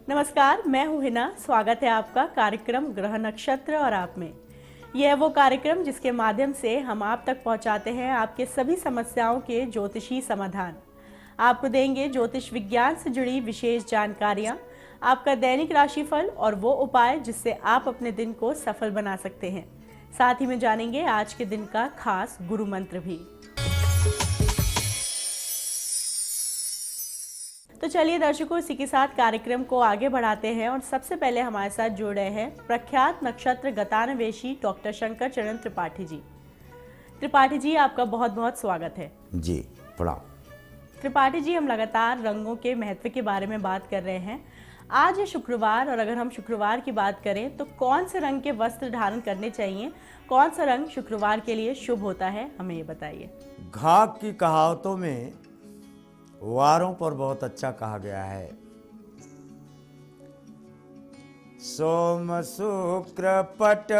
नमस्कार, मैं हूँ हिना। स्वागत है आपका कार्यक्रम ग्रह नक्षत्र और आप में। यह है वो कार्यक्रम जिसके माध्यम से हम आप तक पहुँचाते हैं आपके सभी समस्याओं के ज्योतिषी समाधान। आपको देंगे ज्योतिष विज्ञान से जुड़ी विशेष जानकारियाँ, आपका दैनिक राशिफल और वो उपाय जिससे आप अपने दिन को सफल बना सकते हैं। साथ ही में जानेंगे आज के दिन का खास गुरु मंत्र भी। तो चलिए दर्शकों, इसी के साथ कार्यक्रम को आगे बढ़ाते हैं और सबसे पहले हमारे साथ जुड़ रहे हैं प्रख्यात नक्षत्र गतानवेशी डॉक्टर शंकर चरण त्रिपाठी जी। त्रिपाठी जी, आपका बहुत बहुत स्वागत है। जी प्रणाम। त्रिपाठी जी, हम लगातार रंगों के महत्व के बारे में बात कर रहे हैं। आज है शुक्रवार और अगर हम शुक्रवार की बात करें तो कौन से रंग के वस्त्र धारण करने चाहिए, कौन सा रंग शुक्रवार के लिए शुभ होता है, हमें ये बताइए। घाक की कहावतों में वारों पर बहुत अच्छा कहा गया है। सोम शुक्र पट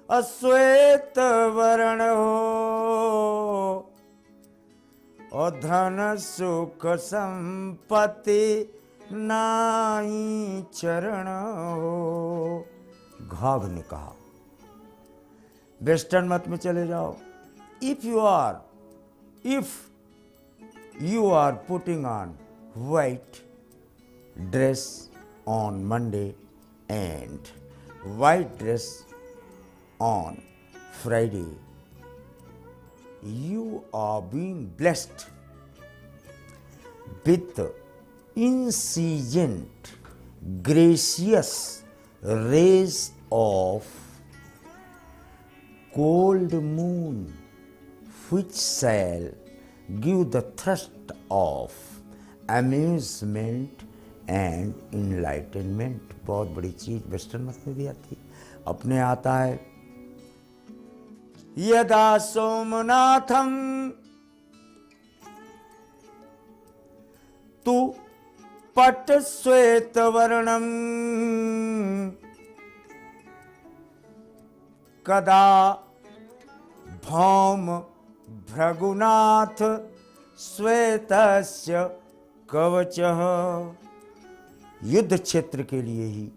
अश्वेत वर्ण हो और धन सुख संपत्ति नाई चरण हो। घाघ ने कहा। वेस्टर्न मत में चले जाओ। If you are putting on white dress on Monday and white dress on Friday, you are being blessed with the incessant gracious rays of cold moon, which shall give the thrust of amusement and enlightenment। बहुत बड़ी चीज western मत में भी आती है, अपने आता है। यदा सोमनाथम तु पट श्वेत वर्णम कदा भौम भृगुनाथ श्वेतस्य कवचः। युद्ध क्षेत्र के लिए ही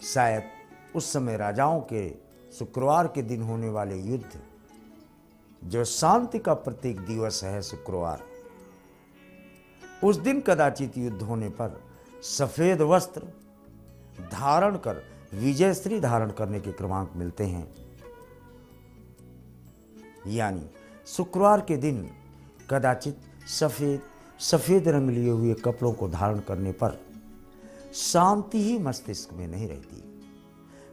शायद उस समय राजाओं के शुक्रवार के दिन होने वाले युद्ध, जो शांति का प्रतीक दिवस है शुक्रवार, उस दिन कदाचित युद्ध होने पर सफेद वस्त्र धारण कर विजयश्री धारण करने के क्रमांक मिलते हैं। यानी शुक्रवार के दिन कदाचित सफेद रंग लिए हुए कपड़ों को धारण करने पर शांति ही मस्तिष्क में नहीं रहती,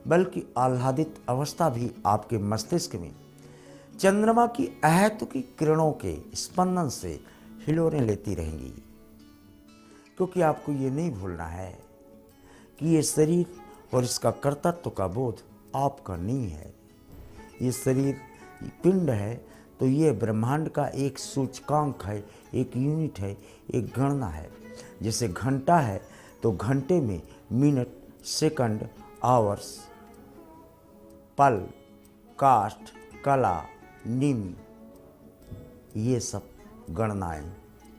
बल्कि आह्लादित अवस्था भी आपके मस्तिष्क में चंद्रमा की अहेतुकी किरणों के स्पंदन से हिलोरें लेती रहेंगी। क्योंकि आपको ये नहीं भूलना है कि ये शरीर और इसका कर्तृत्व का बोध आपका नहीं है। ये शरीर पिंड है तो ये ब्रह्मांड का एक सूचकांक है, एक यूनिट है, एक गणना है। जैसे घंटा है तो घंटे में मिनट, सेकंड, आवर्स, पल, काष्ठ, कला, निमि, ये सब गणनाएं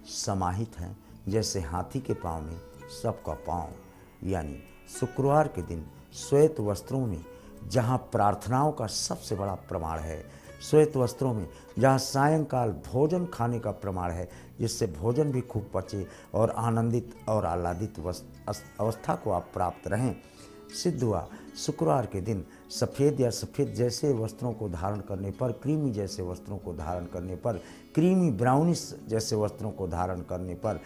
समाहित हैं। जैसे हाथी के पाँव में सबका पाँव। यानी शुक्रवार के दिन श्वेत वस्त्रों में जहाँ प्रार्थनाओं का सबसे बड़ा प्रमाण है, श्वेत वस्त्रों में जहाँ सायंकाल भोजन खाने का प्रमाण है, जिससे भोजन भी खूब पचे और आनंदित और आह्लादित अवस्था को आप प्राप्त रहें, सिद्ध हुआ। शुक्रवार के दिन सफ़ेद या सफ़ेद जैसे वस्त्रों को धारण करने पर, क्रीमी जैसे वस्त्रों को धारण करने पर, क्रीमी ब्राउनिश जैसे वस्त्रों को धारण करने पर,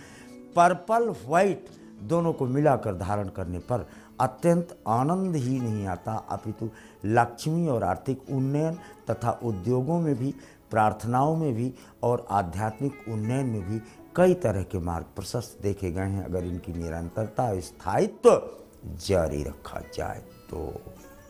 पर्पल वाइट दोनों को मिलाकर धारण करने पर अत्यंत आनंद ही नहीं आता, अपितु लक्ष्मी और आर्थिक उन्नयन तथा उद्योगों में भी, प्रार्थनाओं में भी और आध्यात्मिक उन्नयन में भी कई तरह के मार्ग प्रशस्त देखे गए हैं, अगर इनकी निरंतरता स्थायित्व जारी रखा जाए तो।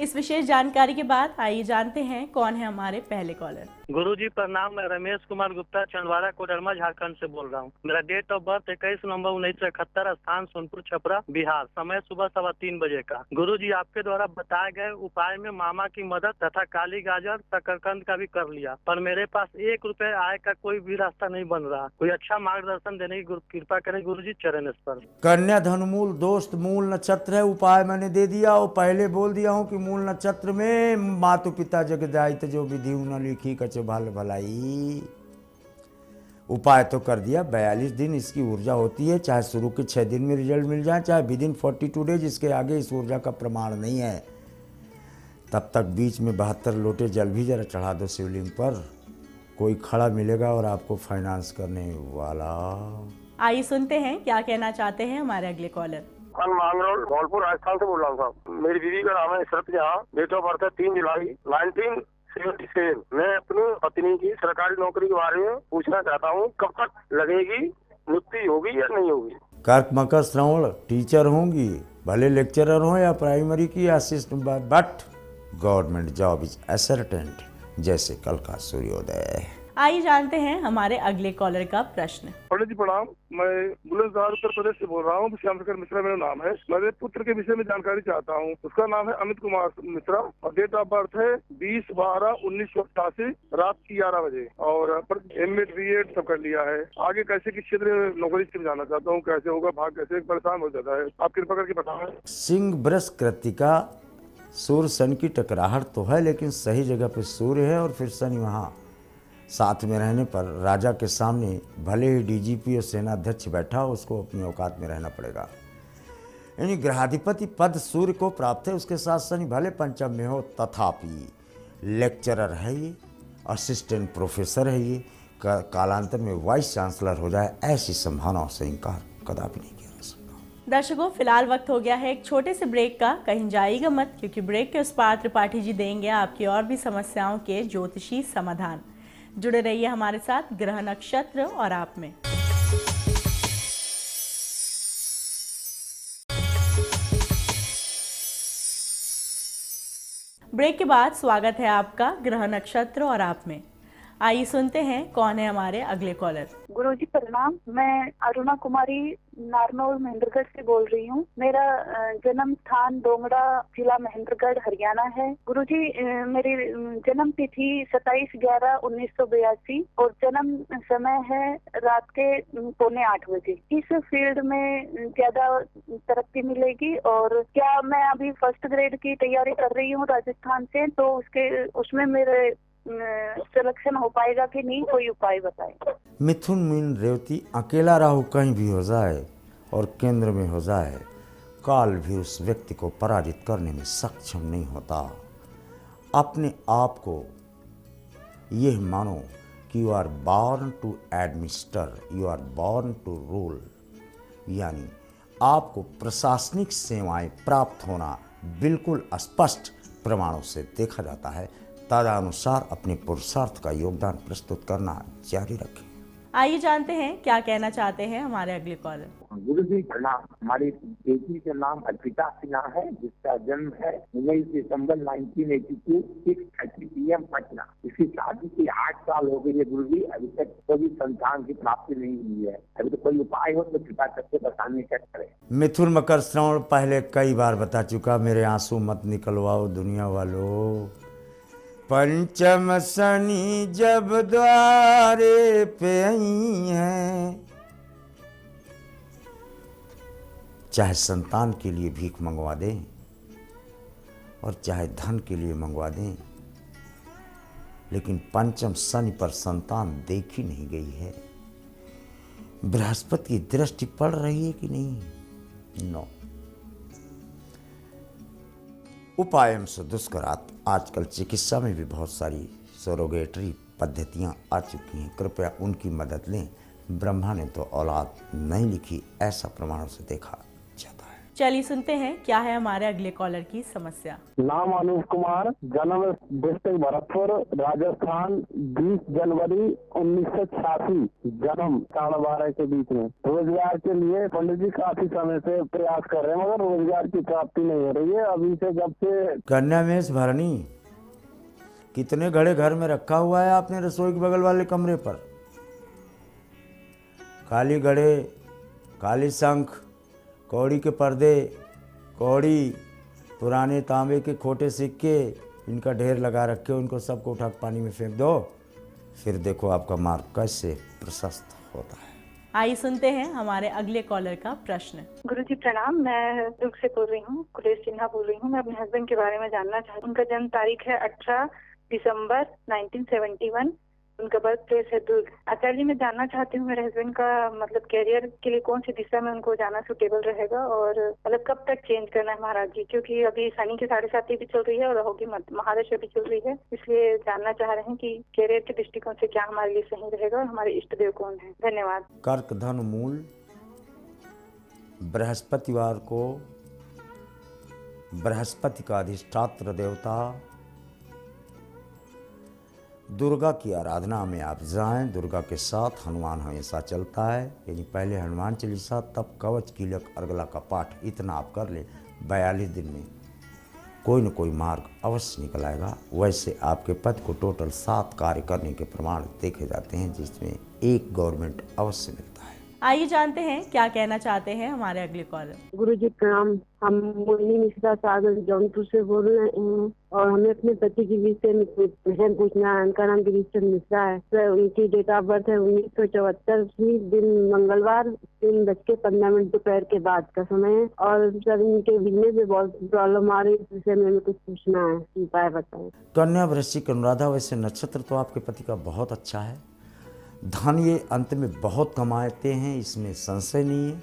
इस विशेष जानकारी के बाद आइए जानते हैं कौन है हमारे पहले कॉलर। गुरुजी प्रणाम। मैं रमेश कुमार गुप्ता चंदवाड़ा कोडरमा झारखंड से बोल रहा हूँ। मेरा डेट ऑफ बर्थ 21 नवंबर 1971, स्थान सोनपुर छपरा बिहार, समय सुबह 3:15 बजे का। गुरुजी आपके द्वारा बताए गए उपाय में मामा की मदद तथा काली गाजर शकरकंद का भी कर लिया, पर मेरे पास 1 रुपए आय का कोई भी रास्ता नहीं बन रहा। कोई अच्छा मार्गदर्शन देने की कृपा करें गुरुजी, चरण स्पर्श। कन्या धनुमूल दोस्त मूल नक्षत्र है। उपाय मैंने दे दिया और पहले बोल दिया हूँ कि मूल नक्षत्र में मातु पिता जग जाइत जो विधि न लिखी कछ भल भलाई। उपाय तो कर दिया। 42 दिन इसकी ऊर्जा होती है, चाहे शुरू के 6 दिन में रिजल्ट मिल जाए, चाहे विदिन 42 डेज। इसके आगे इस ऊर्जा का प्रमाण नहीं है। तब तक बीच में 72 लोटे जल भी जरा चढ़ा दो शिवलिंग पर, कोई खड़ा मिलेगा और आपको फाइनेंस करने वाला। आइए सुनते हैं क्या कहना चाहते हैं हमारे अगले कॉलर। मांगरोल धौलपुर राजस्थान से बोल रहा हूँ साहब। मेरी बीवी का नाम है इशरत जहाँ, डेट ऑफ बर्थ है 3 जुलाई 1977। मैं अपनी पत्नी की सरकारी नौकरी के बारे में पूछना चाहता हूँ, कब तक लगेगी, नियुक्ति होगी या नहीं होगी। कर्क मकर श्रवण टीचर होंगी, भले लेक्चरर हो या प्राइमरी की assistant, but government job is uncertain, जैसे कल का सूर्योदय। आइए जानते हैं हमारे अगले कॉलर का प्रश्न। पंडित जी प्रणाम। मैं बुलंदशहर उत्तर प्रदेश से बोल रहा हूँ। श्याम प्रसाद मिश्रा मेरा नाम है। मेरे पुत्र के विषय में जानकारी चाहता हूँ। उसका नाम है अमित कुमार मिश्रा और डेट ऑफ बर्थ है 20/12/1988, रात की 11 बजे, और एमएड बीएड सब कर लिया है। आगे कैसे किस क्षेत्र में नौकरी से जाना चाहता हूँ, कैसे होगा, भाग कैसे, परेशान हो जाता है, आप कृपा करके बताएं। सिंह वृष कृत्तिका, सूर्य शनि की टकराहट तो है, लेकिन सही जगह पे सूर्य है और फिर शनि वहाँ साथ में रहने पर राजा के सामने भले ही डीजीपी और सेनाध्यक्ष बैठा हो, उसको अपनी औकात में रहना पड़ेगा। यानी ग्रहाधिपति पद सूर्य को प्राप्त है, उसके साथ शनि भले पंचम में हो, तथापि लेक्चरर है ये, असिस्टेंट प्रोफेसर है ये, कालांतर में वाइस चांसलर हो जाए, ऐसी संभावनाओं से इनकार कदापि नहीं किया जा सकता। दर्शकों, फिलहाल वक्त हो गया है एक छोटे से ब्रेक का। कहीं जाइएगा मत, क्योंकि ब्रेक के उस पार त्रिपाठी जी देंगे आपकी और भी समस्याओं के ज्योतिषी समाधान। जुड़े रहिए हमारे साथ ग्रह नक्षत्र और आप में। ब्रेक के बाद स्वागत है आपका ग्रह नक्षत्र और आप में। आइए सुनते हैं कौन है हमारे अगले कॉलर। गुरुजी प्रणाम। मैं अरुणा कुमारी नारनौल महेंद्रगढ़ से बोल रही हूँ। मेरा जन्म स्थान डोंगड़ा, जिला महेंद्रगढ़, हरियाणा है। गुरुजी, मेरी जन्म तिथि 27/11/1982 और जन्म समय है रात के 7:45 बजे। इस फील्ड में ज्यादा तरक्की मिलेगी, और क्या मैं अभी फर्स्ट ग्रेड की तैयारी कर रही हूँ राजस्थान से, तो उसमें मेरे सिलेक्शन हो पाएगा कि नहीं, कोई उपाय बताएं। मिथुन मीन रेवती, अकेला राहु कहीं भी हो जाए और केंद्र में हो जाए, काल भी उस व्यक्ति को पराजित करने में सक्षम नहीं होता। अपने आप को यह मानो कि you are born to administer, you are born to rule, यानी आपको प्रशासनिक सेवाएं प्राप्त होना बिल्कुल स्पष्ट प्रमाणों से देखा जाता है। तदनुसार अपने पुरुषार्थ का योगदान प्रस्तुत करना जारी रखें। आइए जानते हैं क्या कहना चाहते हैं हमारे अगले कॉलर। गुरु जी प्रणाम। हमारी बेटी का नाम अर्पिता सिन्हा है, जिसका जन्म है 19 दिसंबर 1982, 6:30 PM पटना। इसकी शादी के 8 साल हो गई है गुरु जी, अभी तक कोई संतान की प्राप्ति नहीं हुई है। अभी तो कोई उपाय हो तो कृपा करके बताने का करें। मिथुन मकर श्रवण पहले कई बार बता चुका, मेरे आंसू मत निकलवाओ दुनिया वालों। पंचम शनि जब द्वारे पे आई हैं, चाहे संतान के लिए भीख मंगवा दें और चाहे धन के लिए मंगवा दें, लेकिन पंचम शनि पर संतान देखी नहीं गई है। बृहस्पति की दृष्टि पड़ रही है कि नहीं? नो। उपायम से दुष्करात। आजकल चिकित्सा में भी बहुत सारी सरोगेटरी पद्धतियां आ चुकी हैं, कृपया उनकी मदद लें। ब्रह्मा ने तो औलाद नहीं लिखी, ऐसा प्रमाणों से देखा जाता है। चलिए सुनते हैं क्या है हमारे अगले कॉलर की समस्या। नाम अनूप कुमार, जन्म डिस्ट्रिक्ट भरतपुर, राजस्थान, 20 जनवरी 1986, जन्म 12:30 के बीच में। रोजगार के लिए पंडित जी काफी समय से प्रयास कर रहे हैं, मगर रोजगार की प्राप्ति नहीं हो रही है। अभी से जब से कन्या मेष भरणी, कितने घड़े घर में रखा हुआ है आपने रसोई के बगल वाले कमरे पर? काली घड़े, काली शंख, कौड़ी के पर्दे, कौड़ी, पुराने तांबे के खोटे सिक्के, इनका ढेर लगा रखे, उनको सबको उठा के पानी में फेंक दो, फिर देखो आपका मार्ग कैसे प्रशस्त होता है। आइए सुनते हैं हमारे अगले कॉलर का प्रश्न। गुरुजी प्रणाम, मैं दुर्ग से बोल रही हूँ, कुलेश सिन्हा बोल रही हूँ। मैं अपने हस्बैंड के बारे में जानना चाहती हूँ। उनका जन्म तारीख है 18 दिसंबर 1971। उनका बर्थ प्लेस है दुर्ग। आचार्य जी, मैं जानना चाहती हूँ मेरे हस्बैंड का मतलब कैरियर के लिए कौन सी दिशा में उनको जाना सुटेबल रहेगा, और मतलब कब तक चेंज करना है महाराज जी, क्योंकि अभी शनि की 7.5 भी चल रही है और होगी महादशा भी चल रही है, इसलिए जानना चाह रहे हैं कि कैरियर के दृष्टिकोण से क्या हमारे लिए सही रहेगा और हमारे इष्ट देव कौन है। धन्यवाद। कर्क धन मूल, बृहस्पतिवार को बृहस्पति का अधिष्ठात्र देवता दुर्गा की आराधना में आप जाएं। दुर्गा के साथ हनुमान हमेशा चलता है, यानी पहले हनुमान चालीसा, तब कवच, कीलक, अर्गला का पाठ, इतना आप कर ले, 42 दिन में कोई न कोई मार्ग अवश्य निकल आएगा। वैसे आपके पद को टोटल 7 कार्य करने के प्रमाण देखे जाते हैं, जिसमें एक गवर्नमेंट अवश्य मिलता है। आइए जानते हैं क्या कहना चाहते हैं हमारे अगले कॉलर। गुरुजी प्रणाम, हम मोहिनी मिश्रा सागर जौनपुर से बोल रहे हैं और हमें अपने पति के विषय में प्रश्न पूछना है। उनका नाम गिरीश मिश्रा है सर। उनकी डेट ऑफ बर्थ है 1974 दिन मंगलवार 3:15 दोपहर के बाद का समय है। और सर इनके बिजनेस में बहुत प्रॉब्लम आ रही है, इस विषय में हमें कुछ पूछना है, उपाय बताएं। कन्या, वृश्चिक, अनुराधा, वैसे नक्षत्र तो आपके पति का बहुत अच्छा है। धन ये अंत में बहुत कमाते हैं, इसमें संशय नहीं है।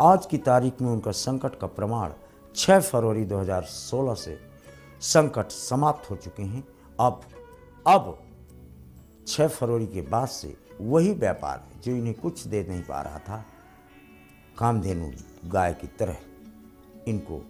आज की तारीख में उनका संकट का प्रमाण 6 फरवरी 2016 से संकट समाप्त हो चुके हैं। अब 6 फरवरी के बाद से वही व्यापार है जो इन्हें कुछ दे नहीं पा रहा था, कामधेनु गाय की तरह इनको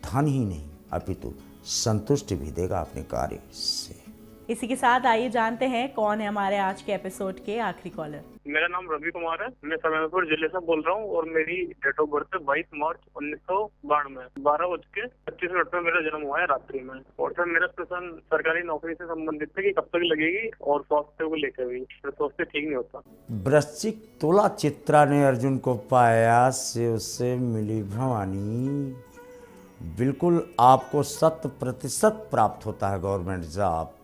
धन ही नहीं अपितु संतुष्टि भी देगा अपने कार्य से। इसी के साथ आइए जानते हैं कौन है हमारे आज के एपिसोड के आखिरी कॉलर। मेरा नाम रवि कुमार है, मैं सलेमपुर जिले से बोल रहा हूँ और मेरी डेट ऑफ बर्थ है 22 मार्च 1992। 12:25 में मेरा जन्म हुआ है रात्रि में। और सर मेरा प्रश्न सरकारी नौकरी से संबंधित है कि कब तक लगेगी और स्वास्थ्य को लेकर भी, स्वास्थ्य ठीक नहीं होता। वृश्चिक तुला, चित्रा ने अर्जुन को पाया से उससे मिली भवानी। बिल्कुल आपको 100% प्राप्त होता है गवर्नमेंट जॉब।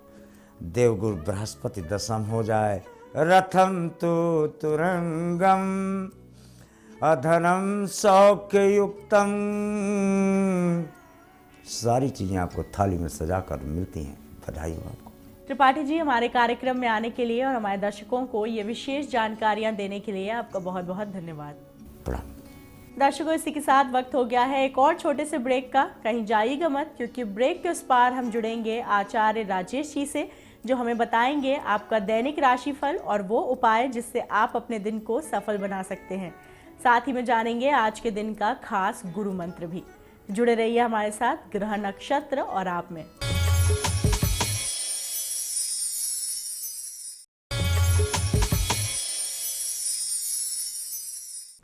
देवगुरु बृहस्पति दशम हो जाए, रथम तो तुरंगम अधनम सौख्ययुक्तम, सारी चीजें आपको थाली में सजा कर मिलती हैं। बधाई हो आपको। त्रिपाठी जी, हमारे कार्यक्रम में आने के लिए और हमारे दर्शकों को ये विशेष जानकारियां देने के लिए आपका बहुत बहुत धन्यवाद। प्रणाम। दर्शकों, इसी के साथ वक्त हो गया है एक और छोटे से ब्रेक का। कहीं जाइएगा मत, क्योंकि ब्रेक के उस पार हम जुड़ेंगे आचार्य राजेश जी से, जो हमें बताएंगे आपका दैनिक राशिफल और वो उपाय जिससे आप अपने दिन को सफल बना सकते हैं। साथ ही में जानेंगे आज के दिन का खास गुरु मंत्र भी। जुड़े रहिए हमारे साथ ग्रह, नक्षत्र और आप में।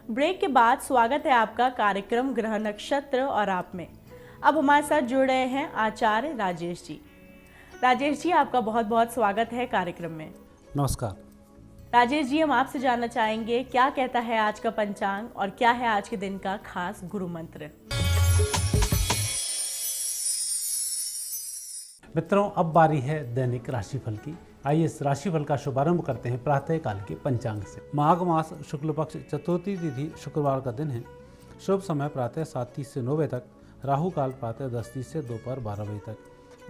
ब्रेक के बाद स्वागत है आपका कार्यक्रम ग्रह, नक्षत्र और आप में। अब हमारे साथ जुड़ रहे हैं आचार्य राजेश जी। राजेश जी, आपका बहुत बहुत स्वागत है कार्यक्रम में। नमस्कार राजेश जी, हम आपसे जानना चाहेंगे क्या कहता है आज का पंचांग और क्या है आज के दिन का खास गुरु मंत्र। मित्रों, अब बारी है दैनिक राशिफल की। आइए इस राशिफल का शुभारंभ करते हैं प्रातः काल के पंचांग से। माघ मास शुक्ल पक्ष चतुर्थी तिथि शुक्रवार का दिन है। शुभ समय प्रातः 7:30 से 9 बजे तक, राहु काल प्रातः 10:30 से दोपहर 12 बजे तक।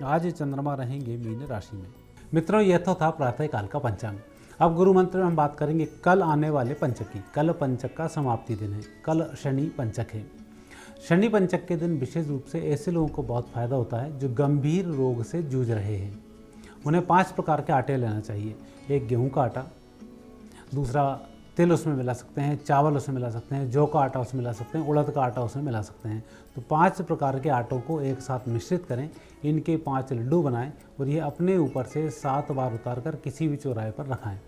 आज चंद्रमा रहेंगे मीन राशि में। मित्रों, यह तो था प्रातः काल का पंचांग। अब गुरु मंत्र में हम बात करेंगे कल आने वाले पंचक की। कल पंचक का समाप्ति दिन है, कल शनि पंचक है। शनि पंचक के दिन विशेष रूप से ऐसे लोगों को बहुत फायदा होता है जो गंभीर रोग से जूझ रहे हैं। उन्हें 5 प्रकार के आटे लेना चाहिए। एक गेहूं का आटा, दूसरा तिल उसमें मिला सकते हैं, चावल उसमें मिला सकते हैं, जौ का आटा उसमें मिला सकते हैं, उड़द का आटा उसमें मिला सकते हैं। तो 5 प्रकार के आटों को एक साथ मिश्रित करें, इनके 5 लड्डू बनाएं और ये अपने ऊपर से 7 बार उतारकर किसी भी चौराहे पर रखाएं।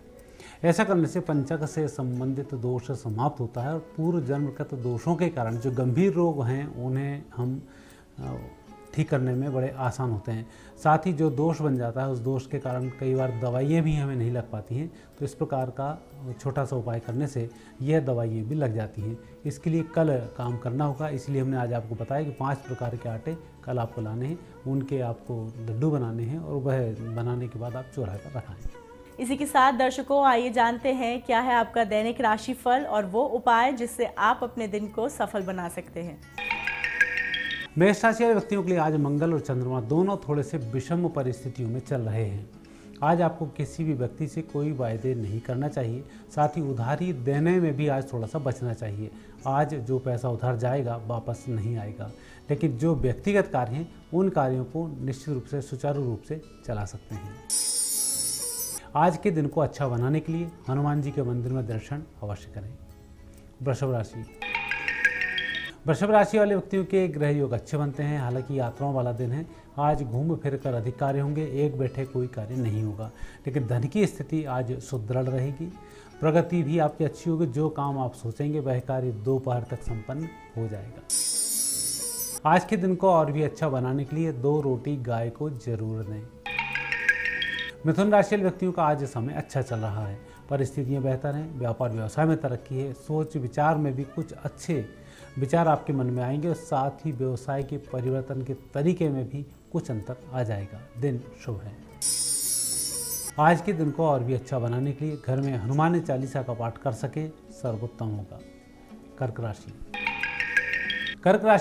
ऐसा करने से पंचक से संबंधित दोष समाप्त होता है और पूर्व जन्मगत दोषों के कारण जो गंभीर रोग हैं उन्हें हम ठीक करने में बड़े आसान होते हैं। साथ ही जो दोष बन जाता है उस दोष के कारण कई बार दवाइयाँ भी हमें नहीं लग पाती हैं, तो इस प्रकार का छोटा सा उपाय करने से यह दवाइयाँ भी लग जाती हैं। इसके लिए कल काम करना होगा, इसलिए हमने आज आपको बताया कि 5 प्रकार के आटे कल आपको लाने हैं, उनके आपको लड्डू बनाने हैं और वह बनाने के बाद आप चौराहे पर रखाएँ। इसी के साथ दर्शकों, आइए जानते हैं क्या है आपका दैनिक राशिफल और वो उपाय जिससे आप अपने दिन को सफल बना सकते हैं। मेष राशि वाले व्यक्तियों के लिए आज मंगल और चंद्रमा दोनों थोड़े से विषम परिस्थितियों में चल रहे हैं। आज आपको किसी भी व्यक्ति से कोई वायदे नहीं करना चाहिए। साथ ही उधारी देने में भी आज थोड़ा सा बचना चाहिए। आज जो पैसा उधार जाएगा वापस नहीं आएगा, लेकिन जो व्यक्तिगत कार्य हैं उन कार्यों को निश्चित रूप से सुचारू रूप से चला सकते हैं। आज के दिन को अच्छा बनाने के लिए हनुमान जी के मंदिर में दर्शन अवश्य करें। वृषभ राशि वाले व्यक्तियों के ग्रह योग अच्छे बनते हैं, हालांकि यात्राओं वाला दिन है। आज घूम फिर कर अधिक कार्य होंगे, एक बैठे कोई कार्य नहीं होगा, लेकिन धन की स्थिति आज सुदृढ़ रहेगी। प्रगति भी आपकी अच्छी होगी, जो काम आप सोचेंगे वह कार्य दोपहर तक संपन्न हो जाएगा। आज के दिन को और भी अच्छा बनाने के लिए 2 रोटी गाय को जरूर दें। मिथुन राशि वाले व्यक्तियों का आज समय अच्छा चल रहा है, परिस्थितियां बेहतर हैं, व्यापार व्यवसाय में तरक्की है, सोच विचार में भी कुछ अच्छे विचार आपके मन में आएंगे और साथ ही व्यवसाय के परिवर्तन के तरीके में भी कुछ अंतर आ जाएगा। दिन शुभ है। आज के दिन को और भी अच्छा बनाने के लिए घर में हनुमान चालीसा का पाठ कर सके सर्वोत्तम होगा। कर्क राशि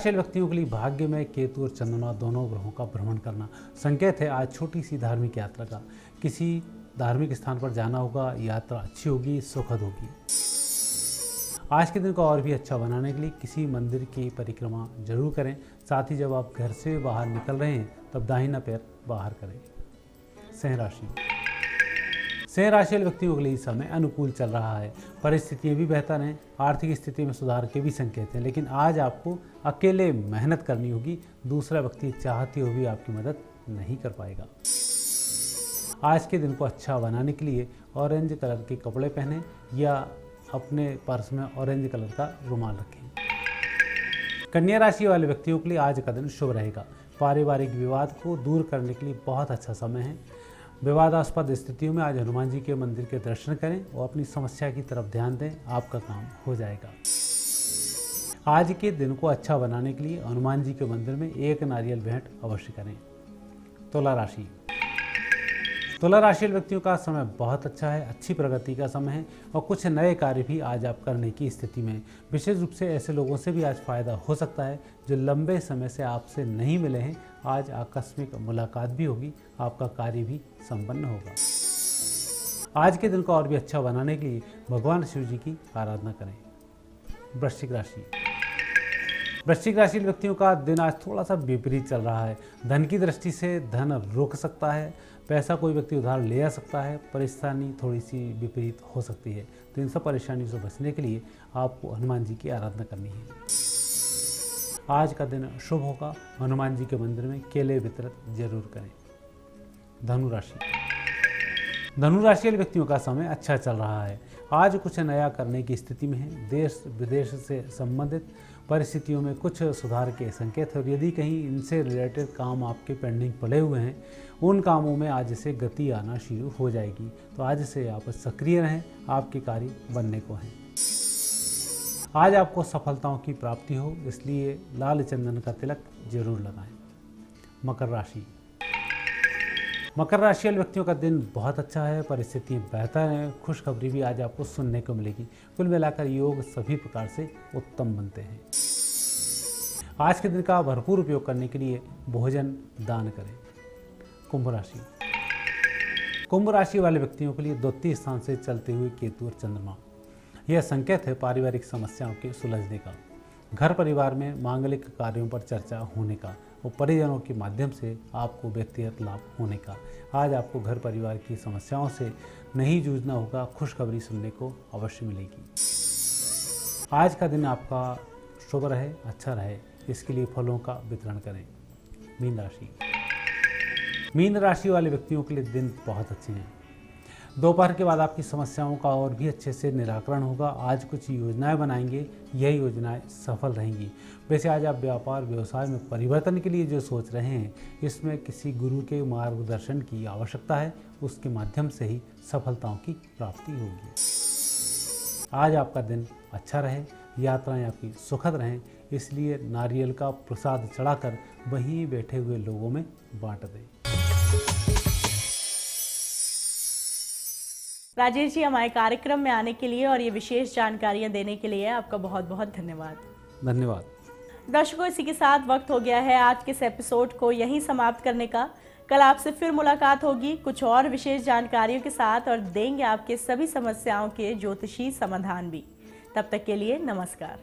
वाले व्यक्तियों के लिए भाग्य में केतु और चंद्रमा दोनों ग्रहों का भ्रमण करना संकेत है आज छोटी सी धार्मिक यात्रा का। किसी धार्मिक स्थान पर जाना होगा, यात्रा अच्छी होगी, सुखद होगी। आज के दिन को और भी अच्छा बनाने के लिए किसी मंदिर की परिक्रमा जरूर करें। साथ ही जब आप घर से बाहर निकल रहे हैं तब दाहिना पैर बाहर करें। सिंह राशि वाले व्यक्तियों के लिए समय अनुकूल चल रहा है, परिस्थितियां भी बेहतर हैं, आर्थिक स्थिति में सुधार के भी संकेत हैं, लेकिन आज आपको अकेले मेहनत करनी होगी। दूसरा व्यक्ति चाहते हुए भी आपकी मदद नहीं कर पाएगा। आज के दिन को अच्छा बनाने के लिए ऑरेंज कलर के कपड़े पहने या अपने पर्स में ऑरेंज कलर का रुमाल रखें। कन्या राशि वाले व्यक्तियों के लिए आज का दिन शुभ रहेगा। पारिवारिक विवाद को दूर करने के लिए बहुत अच्छा समय है। विवादास्पद स्थितियों में आज हनुमान जी के मंदिर के दर्शन करें और अपनी समस्या की तरफ ध्यान दें, आपका काम हो जाएगा। आज के दिन को अच्छा बनाने के लिए हनुमान जी के मंदिर में 1 नारियल भेंट अवश्य करें। तुला राशि वाले व्यक्तियों का समय बहुत अच्छा है, अच्छी प्रगति का समय है और कुछ नए कार्य भी आज आप करने की स्थिति में। विशेष रूप से ऐसे लोगों से भी आज फायदा हो सकता है जो लंबे समय से आपसे नहीं मिले हैं। आज आकस्मिक मुलाकात भी होगी, आपका कार्य भी संपन्न होगा। आज के दिन को और भी अच्छा बनाने के लिए भगवान शिव जी की आराधना करें। वृश्चिक राशि व्यक्तियों का दिन आज थोड़ा सा विपरीत चल रहा है। धन की दृष्टि से धन रुक सकता है, पैसा कोई व्यक्ति उधार ले आ सकता है, परेशानी थोड़ी सी विपरीत हो सकती है। तो इन सब परेशानियों से बचने के लिए आपको हनुमान जी की आराधना करनी है। आज का दिन शुभ होगा, हनुमान जी के मंदिर में केले वितरित जरूर करें। धनु राशि वाले व्यक्तियों का समय अच्छा चल रहा है। आज कुछ नया करने की स्थिति में है। देश विदेश से संबंधित परिस्थितियों में कुछ सुधार के संकेत है और यदि कहीं इनसे रिलेटेड काम आपके पेंडिंग पड़े हुए हैं, उन कामों में आज से गति आना शुरू हो जाएगी। तो आज से आप सक्रिय रहें, आपके कार्य बनने को हैं। आज आपको सफलताओं की प्राप्ति हो, इसलिए लाल चंदन का तिलक जरूर लगाएं। मकर राशि वाले व्यक्तियों का दिन बहुत अच्छा है, परिस्थितियाँ बेहतर हैं, खुशखबरी भी आज आपको सुनने को मिलेगी। कुल मिलाकर योग सभी प्रकार से उत्तम बनते हैं। आज के दिन का भरपूर उपयोग करने के लिए भोजन दान करें। कुंभ राशि वाले व्यक्तियों के लिए द्वितीय स्थान से चलते हुए केतु और चंद्रमा, यह संकेत है पारिवारिक समस्याओं के सुलझने का, घर परिवार में मांगलिक कार्यों पर चर्चा होने का और परिजनों के माध्यम से आपको व्यक्तिगत लाभ होने का। आज आपको घर परिवार की समस्याओं से नहीं जूझना होगा, खुशखबरी सुनने को अवश्य मिलेगी। आज का दिन आपका शुभ रहे, अच्छा रहे, इसके लिए फलों का वितरण करें। मीन राशि वाले व्यक्तियों के लिए दिन बहुत अच्छे हैं। दोपहर के बाद आपकी समस्याओं का और भी अच्छे से निराकरण होगा। आज कुछ योजनाएं बनाएंगे, यह योजनाएं सफल रहेंगी। वैसे आज आप व्यापार व्यवसाय में परिवर्तन के लिए जो सोच रहे हैं, इसमें किसी गुरु के मार्गदर्शन की आवश्यकता है, उसके माध्यम से ही सफलताओं की प्राप्ति होगी। आज आपका दिन अच्छा रहे, यात्राएं आपकी सुखद रहें, इसलिए नारियल का प्रसाद चढ़ाकर वहीं बैठे हुए लोगों में बांट दें। राजेश जी, हमारे कार्यक्रम में आने के लिए और ये विशेष जानकारियां देने के लिए आपका बहुत बहुत धन्यवाद। धन्यवाद। दर्शकों, इसी के साथ वक्त हो गया है आज के इस एपिसोड को यहीं समाप्त करने का। कल आपसे फिर मुलाकात होगी कुछ और विशेष जानकारियों के साथ और देंगे आपके सभी समस्याओं के ज्योतिषी समाधान भी। तब तक के लिए नमस्कार।